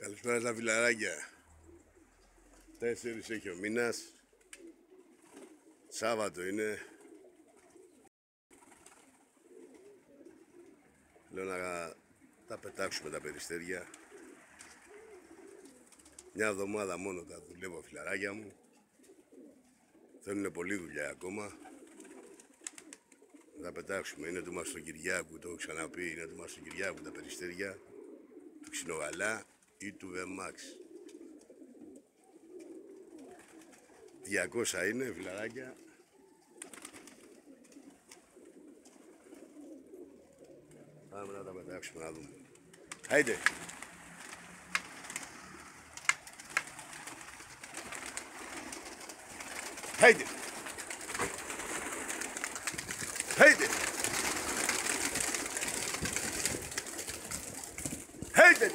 Καλησπέρα στα φιλαράκια. 4 έχει ο μήνας. Σάββατο είναι. Λέω να τα πετάξουμε τα περιστέρια. Μια εβδομάδα μόνο τα δουλεύω, φιλαράκια μου. Θέλουν πολλή δουλειά ακόμα. Να τα πετάξουμε. Είναι του Μαστοκυριάκου, το έχω ξαναπεί. Είναι του Μαστοκυριάκου τα περιστέρια. Του Ξινογαλά ή του Βεμάξ. 200 είναι, φιλαράκια. Πάμε να τα πετάξουμε να δούμε. Άιντε! Άιντε! Άιντε! Άιντε!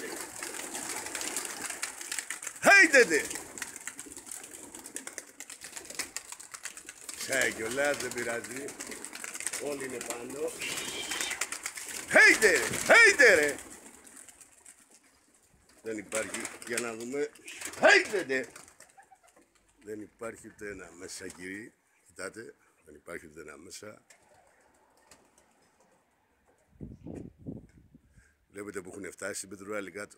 Άιντε! Ξάει κιόλας, δεν πειράζει. Όλοι είναι πάνω. Άιντε! Άιντε ρε! Δεν υπάρχει, για να δούμε. Άιντε! Δεν υπάρχει ούτε ένα μέσα, κύριοι. Κοιτάτε, δεν υπάρχει ούτε ένα μέσα. Βλέπετε που έχουν φτάσει στην πετρουράλη κάτω.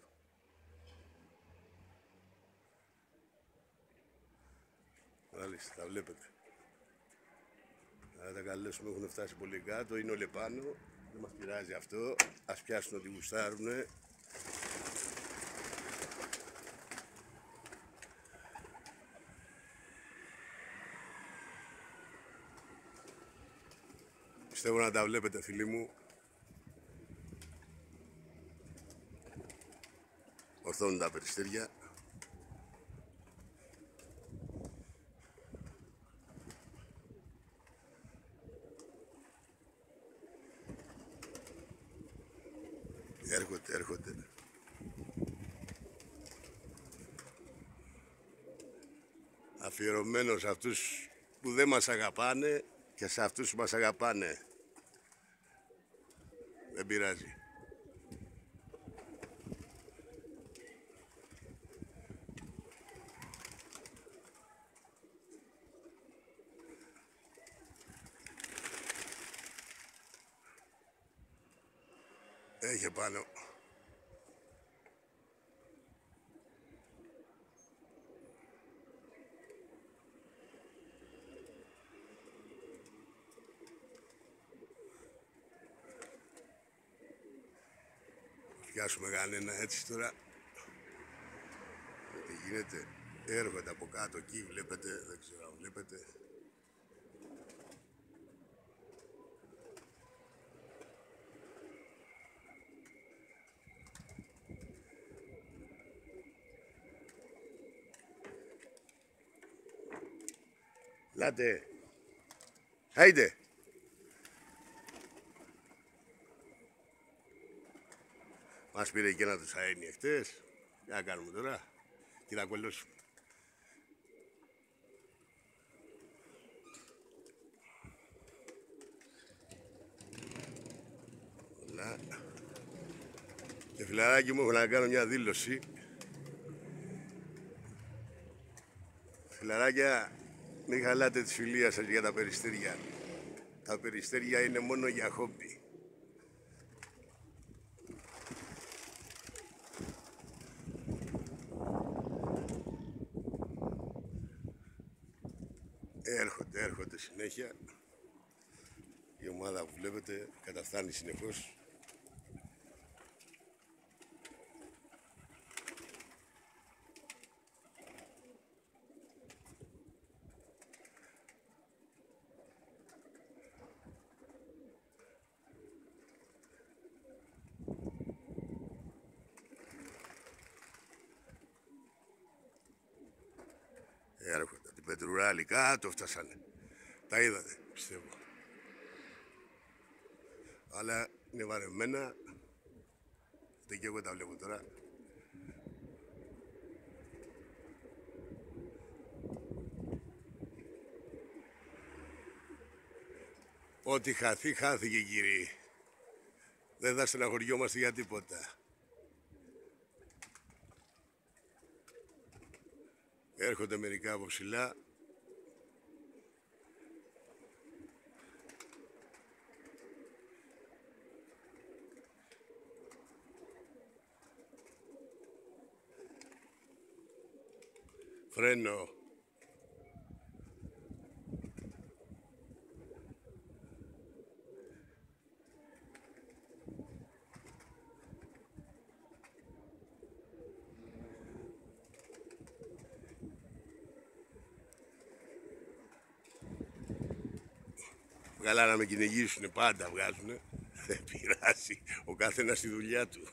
Μάλιστα, τα βλέπετε. Να τα καλέσουμε, έχουν φτάσει πολύ κάτω, είναι όλοι πάνω. Δεν μας πειράζει αυτό. Ας πιάσουν ό,τι γουστάρουνε. Πιστεύω να τα βλέπετε, φίλοι μου. Ορθώνουν τα περιστέρια. Έρχονται. Αφιερωμένο σε αυτούς που δεν μας αγαπάνε και σε αυτούς που μας αγαπάνε. Δεν πειράζει. Έχει πάνω. Πιάσουμε κανένα έτσι τώρα. Τι γίνεται. Έρχονται από κάτω εκεί, βλέπετε, δεν ξέρω αν βλέπετε. Λάτε. Άιντε. Μας πήρε και ένα τους αένει εχθές. Τι να κάνουμε τώρα. Τι να κολλώσουμε. Όλα. Και φιλαράκι μου, έχω να κάνω μια δήλωση. Φιλαράκια, μην χαλάτε τη φιλία σας για τα περιστέρια. Τα περιστέρια είναι μόνο για χόμπι. Έρχονται συνέχεια. Η ομάδα που βλέπετε καταφθάνει συνεχώς. Έρχονται. Την πετρουράλη κάτω φτάσανε. Τα είδατε, πιστεύω. Αλλά είναι βαρεμένα. Δεν και εγώ τα βλέπω τώρα. Ό,τι χαθεί, χάθηκε, κύριοι. Δεν θα στεναχωριόμαστε για τίποτα. Έρχονται μερικά από ψηλά. Φρένο. Καλά να με κυνηγήσουνε, πάντα βγάζουνε. Δεν πειράζει, ο καθένας στη δουλειά του.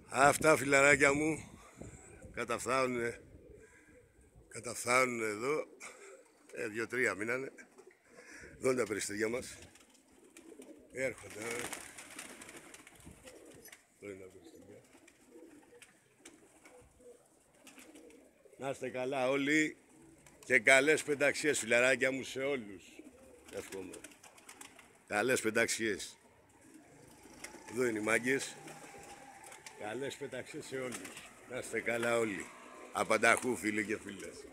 Αυτά φιλαράκια μου καταφθάνουν εδώ. 2-3 μείνανε. Εδώ είναι τα περιστέρια μας. Έρχονται. Εδώ είναι τα περιστέρια. Να είστε καλά όλοι και καλές πενταξίες φιλαράκια μου σε όλους. Εύχομαι. Καλές πενταξίες. Εδώ είναι οι μάγκες. Καλές πενταξίες σε όλους. Να είστε καλά όλοι. Απανταχού φίλοι και φίλες.